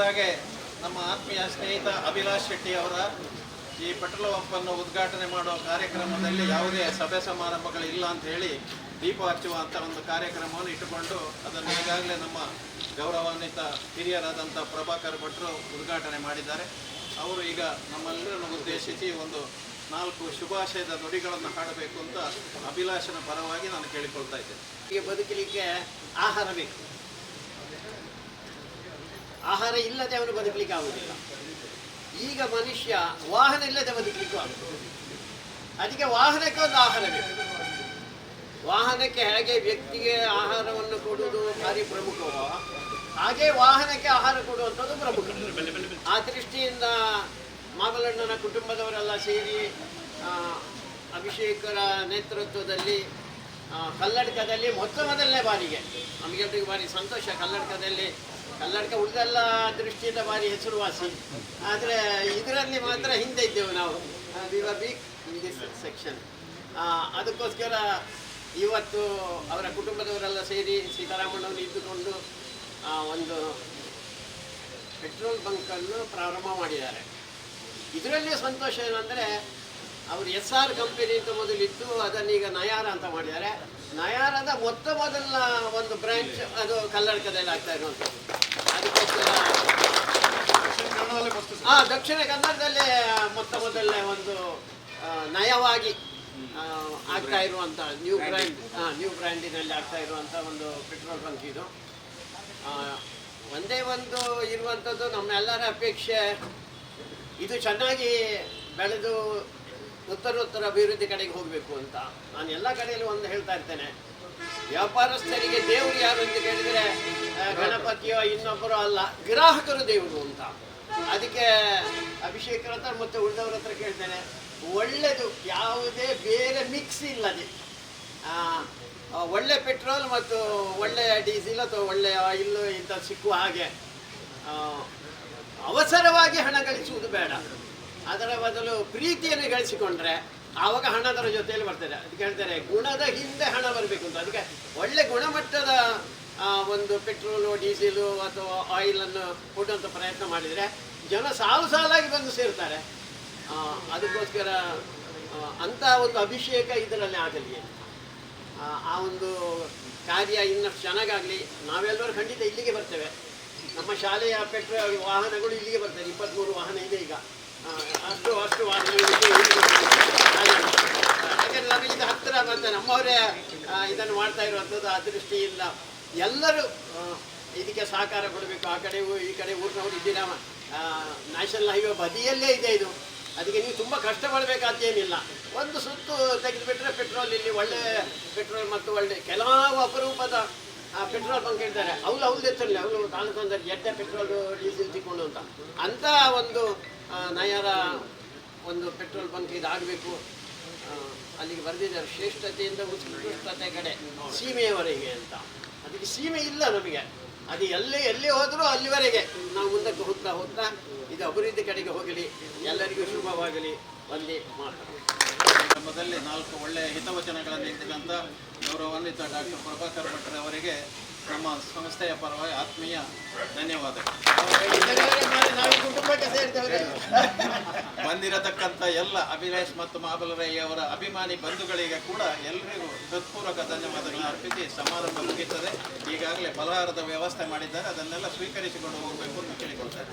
ಹಾಗೆ ನಮ್ಮ ಆತ್ಮೀಯ ಸ್ನೇಹಿತ ಅಭಿಲಾಷ್ ಶೆಟ್ಟಿ ಅವರ ಈ ಪೆಟ್ರೋಲ್ ಪಂಪನ್ನು ಉದ್ಘಾಟನೆ ಮಾಡುವ ಕಾರ್ಯಕ್ರಮದಲ್ಲಿ ಯಾವುದೇ ಸಭೆ ಸಮಾರಂಭಗಳಿಲ್ಲ ಅಂತ ಹೇಳಿ ದೀಪ ಹಚ್ಚುವಂಥ ಒಂದು ಕಾರ್ಯಕ್ರಮವನ್ನು ಇಟ್ಟುಕೊಂಡು ಅದನ್ನು ಈಗಾಗಲೇ ನಮ್ಮ ಗೌರವಾನ್ವಿತ ಹಿರಿಯರಾದಂಥ ಪ್ರಭಾಕರ್ ಭಟ್ರು ಉದ್ಘಾಟನೆ ಮಾಡಿದ್ದಾರೆ. ಅವರು ಈಗ ನಮ್ಮೆಲ್ಲರನ್ನು ಉದ್ದೇಶಿಸಿ ಒಂದು 4 ಶುಭಾಶಯದ ನುಡಿಗಳನ್ನು ಹಾಡಬೇಕು ಅಂತ ಅಭಿಲಾಷನ ಪರವಾಗಿ ನಾನು ಕೇಳಿಕೊಳ್ತಾ ಇದ್ದೇನೆ. ಈಗ ಬದುಕಲಿಕ್ಕೆ ಆಹಾರ ಬೇಕು. ಆಹಾರ ಇಲ್ಲದೆ ಅವನು ಬದುಕಲಿಕ್ಕೆ ಆಗುವುದಿಲ್ಲ. ಈಗ ಮನುಷ್ಯ ವಾಹನ ಇಲ್ಲದೆ ಬದುಕಲಿಕ್ಕೂ ಆಗುತ್ತದೆ. ಅದಕ್ಕೆ ವಾಹನಕ್ಕೆ ಒಂದು ಆಹಾರ ಬೇಕು. ವಾಹನಕ್ಕೆ ಹೇಗೆ ವ್ಯಕ್ತಿಗೆ ಆಹಾರವನ್ನು ಕೊಡುವುದು ಭಾರಿ ಪ್ರಮುಖವೋ ಹಾಗೆ ವಾಹನಕ್ಕೆ ಆಹಾರ ಕೊಡುವಂಥದ್ದು ಪ್ರಮುಖ. ಆ ದೃಷ್ಟಿಯಿಂದ ಮಾಮಲಣ್ಣನ ಕುಟುಂಬದವರೆಲ್ಲ ಸೇರಿ ಅಭಿಷೇಕರ ನೇತೃತ್ವದಲ್ಲಿ ಕಲ್ಲಡ್ಕದಲ್ಲಿ ಮೊದಲನೇ ಬಾರಿಗೆ ನಮಗೆಲ್ಲರಿಗೂ ಭಾರಿ ಸಂತೋಷ. ಕಲ್ಲಡ್ಕ ಉಳಿದೆಲ್ಲ ದೃಷ್ಟಿಯಿಂದ ಭಾರಿ ಹೆಸರುವಾಸಿ. ಆದರೆ ಇದರಲ್ಲಿ ಮಾತ್ರ ಹಿಂದೆ ಇದ್ದೆವು ನಾವು. We were weak in this section. ಅದಕ್ಕೋಸ್ಕರ ಇವತ್ತು ಅವರ ಕುಟುಂಬದವರೆಲ್ಲ ಸೇರಿ ಸೀತಾರಾಮಣ್ಣವನ್ನು ಇದ್ದುಕೊಂಡು ಒಂದು ಪೆಟ್ರೋಲ್ ಬಂಕನ್ನು ಪ್ರಾರಂಭ ಮಾಡಿದ್ದಾರೆ. ಇದರಲ್ಲಿಯೂ ಸಂತೋಷ ಏನಂದರೆ ಅವರು SR ಕಂಪನಿ ಅಂತ ಮೊದಲಿತ್ತು, ಅದನ್ನೀಗ ನಯಾರ ಅಂತ ಮಾಡಿದ್ದಾರೆ. ನಯಾರದ ಮೊದಲ ಒಂದು ಬ್ರಾಂಚ್ ಅದು ಕಲ್ಲಡ್ಕದಲ್ಲಿ ಆಗ್ತಾ ಇರುವಂಥದ್ದು. ಅದಕ್ಕೋಸ್ಕರ ದಕ್ಷಿಣ ಕನ್ನಡದಲ್ಲೇ ಮೊದಲನೇ ಒಂದು ನಯವಾಗಿ ಆಗ್ತಾ ಇರುವಂಥ ನ್ಯೂ ಬ್ರ್ಯಾಂಡಿನಲ್ಲಿ ಆಗ್ತಾ ಇರುವಂಥ ಒಂದು ಪೆಟ್ರೋಲ್ ಬಂಕ್ ಇದು. ಒಂದೇ ಒಂದು ಇರುವಂಥದ್ದು ನಮ್ಮೆಲ್ಲರ ಅಪೇಕ್ಷೆ, ಇದು ಚೆನ್ನಾಗಿ ಬೆಳೆದು ಉತ್ತರೋತ್ತರ ಅಭಿವೃದ್ಧಿ ಕಡೆಗೆ ಹೋಗಬೇಕು ಅಂತ. ನಾನು ಎಲ್ಲ ಕಡೆಯಲ್ಲೂ ಒಂದು ಹೇಳ್ತಾ ಇರ್ತೇನೆ, ವ್ಯಾಪಾರಸ್ಥರಿಗೆ ದೇವರು ಯಾರು ಅಂತ ಕೇಳಿದರೆ ಗಣಪತಿಯೋ ಇನ್ನೊಬ್ಬರೋ ಅಲ್ಲ, ಗ್ರಾಹಕರು ದೇವರು ಅಂತ. ಅದಕ್ಕೆ ಅಭಿಷೇಕರ ಹತ್ರ ಮತ್ತು ಉಳಿದವ್ರ ಹತ್ರ ಕೇಳ್ತೇನೆ, ಒಳ್ಳೆಯದು ಯಾವುದೇ ಬೇರೆ ಮಿಕ್ಸ್ ಇಲ್ಲದೆ ಒಳ್ಳೆ ಪೆಟ್ರೋಲ್ ಮತ್ತು ಒಳ್ಳೆಯ ಡೀಸೆಲ್ ಅಥವಾ ಒಳ್ಳೆಯ ಆಯಿಲ್ ಇಂಥ ಸಿಕ್ಕುವ ಹಾಗೆ ಅವಸರವಾಗಿ ಹಣ ಗಳಿಸುವುದು ಬೇಡ. ಅದರ ಬದಲು ಪ್ರೀತಿಯನ್ನು ಗಳಿಸಿಕೊಂಡ್ರೆ ಆವಾಗ ಹಣದರ ಜೊತೆಯಲ್ಲಿ ಬರ್ತದೆ. ಅದಕ್ಕೆ ಹೇಳ್ತಾರೆ ಗುಣದ ಹಿಂದೆ ಹಣ ಬರಬೇಕು ಅಂತ. ಅದಕ್ಕೆ ಒಳ್ಳೆ ಗುಣಮಟ್ಟದ ಒಂದು ಪೆಟ್ರೋಲು ಡೀಸೆಲು ಅಥವಾ ಆಯಿಲನ್ನು ಕೊಡುವಂಥ ಪ್ರಯತ್ನ ಮಾಡಿದರೆ ಜನ ಸಾಲಾಗಿ ಬಂದು ಸೇರ್ತಾರೆ. ಅದಕ್ಕೋಸ್ಕರ ಅಂಥ ಒಂದು ಅಭಿಷೇಕ ಇದರಲ್ಲಿ ಆಗಲಿ ಅಂತ. ಆ ಒಂದು ಕಾರ್ಯ ಇನ್ನಷ್ಟು ಚೆನ್ನಾಗಾಗಲಿ. ನಾವೆಲ್ಲರೂ ಖಂಡಿತ ಇಲ್ಲಿಗೆ ಬರ್ತೇವೆ. ನಮ್ಮ ಶಾಲೆಯ ಪೆಟ್ರೋಲ್ ವಾಹನಗಳು ಇಲ್ಲಿಗೆ ಬರ್ತದೆ. 23 ವಾಹನ ಇದೆ ಈಗ. ಅಷ್ಟು ವಾಹನಗಳಿಗೆ ಯಾಕೆಂದರೆ ನಮಗೆ ಇದು ಹತ್ತಿರ ಬರ್ತದೆ. ನಮ್ಮವರೇ ಇದನ್ನು ಮಾಡ್ತಾ ಇರುವಂಥದ್ದು. ಆ ದೃಷ್ಟಿಯಿಂದ ಎಲ್ಲರೂ ಇದಕ್ಕೆ ಸಹಕಾರ ಕೊಡಬೇಕು. ಆ ಕಡೆ ಈ ಕಡೆ ಊರಿನವರು ಇದ್ದೀರ. ನ್ಯಾಷನಲ್ ಹೈವೇ ಬದಿಯಲ್ಲೇ ಇದೆ ಇದು. ಅದಕ್ಕೆ ನೀವು ತುಂಬ ಕಷ್ಟಪಡಬೇಕಾದ್ದೇನಿಲ್ಲ. ಒಂದು ಸುತ್ತು ತೆಗೆದುಬಿಟ್ರೆ ಪೆಟ್ರೋಲ್ ಇಲ್ಲಿ ಒಳ್ಳೆ ಪೆಟ್ರೋಲ್ ಮತ್ತು ಒಳ್ಳೆ ಕೆಲವು ಅಪರೂಪದ ಪೆಟ್ರೋಲ್ ಬಂಕ್ ಇರ್ತಾರೆ. ಅವ್ರು ಎತ್ತರಲಿ ಅವರು ತಾಲೂಕೊಂಡಲ್ಲಿ ಎಡ್ಡೆ ಪೆಟ್ರೋಲು ಡೀಸೆಲ್ ತಿಕ್ಕೊಂಡು ಅಂತ ಒಂದು ನಯರ ಒಂದು ಪೆಟ್ರೋಲ್ ಬಂಕ್ ಇದಾಗಬೇಕು. ಅಲ್ಲಿಗೆ ಬರೆದಿದ್ದಾರೆ ಶ್ರೇಷ್ಠತೆಯಿಂದ ಉತ್ಕೃಷ್ಟತೆ ಕಡೆ ಸೀಮೆಯವರೆಗೆ ಅಂತ. ಅದಕ್ಕೆ ಸೀಮೆ ಇಲ್ಲ ನಮಗೆ. ಅದು ಎಲ್ಲಿ ಹೋದರೂ ಅಲ್ಲಿವರೆಗೆ ನಾವು ಮುಂದಕ್ಕೆ ಹೋಗ್ತಾ ಇದು ಅಭಿವೃದ್ಧಿ ಕಡೆಗೆ ಹೋಗಲಿ. ಎಲ್ಲರಿಗೂ ಶುಭವಾಗಲಿ. ಒಂದೇ ಮಾತು. ಮೊದಲೇ 4 ಒಳ್ಳೆಯ ಹಿತವಚನಗಳನ್ನು ನೀಡಿದಂಥ ಗೌರವಾನ್ವಿತ ಡಾಕ್ಟರ್ ಪ್ರಭಾಕರ್ ಭಟ್ರೆ ಅವರಿಗೆ ನಮ್ಮ ಸಂಸ್ಥೆಯ ಪರವಾಗಿ ಆತ್ಮೀಯ ಧನ್ಯವಾದಗಳು. ಬಂದಿರತಕ್ಕಂಥ ಎಲ್ಲ ಅಭಿಲಾಷ್ ಮತ್ತು ಮಹಾಬಲರಾಯ ಅವರ ಅಭಿಮಾನಿ ಬಂಧುಗಳಿಗೆ ಕೂಡ ಎಲ್ಲರಿಗೂ ಹೃತ್ಪೂರ್ವಕ ಧನ್ಯವಾದಗಳನ್ನು ಅರ್ಪಿಸಿ ಸಮಾರಂಭ ಮುಗಿಯುತ್ತದೆ. ಈಗಾಗಲೇ ಫಲಹಾರದ ವ್ಯವಸ್ಥೆ ಮಾಡಿದ್ದಾರೆ. ಅದನ್ನೆಲ್ಲ ಸ್ವೀಕರಿಸಿಕೊಂಡು ಹೋಗಬೇಕು ಅಂತ ಕೇಳಿಕೊಳ್ತಾರೆ.